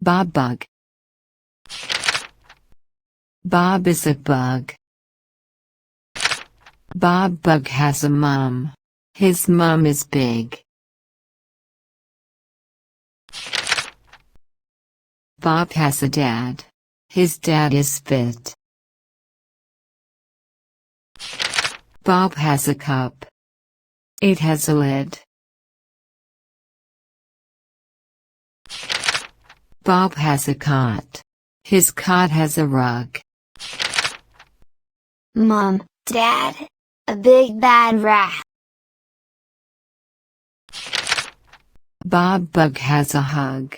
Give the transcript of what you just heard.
Bob bug. Bob is a bug. Bob bug has a mom. His mom is big. Bob has a dad. His dad is fit. Bob has a cup. It has a lid. Bob has a cot. His cot has a rug. Mom, Dad, a big bad rat. Bob bug has a hug.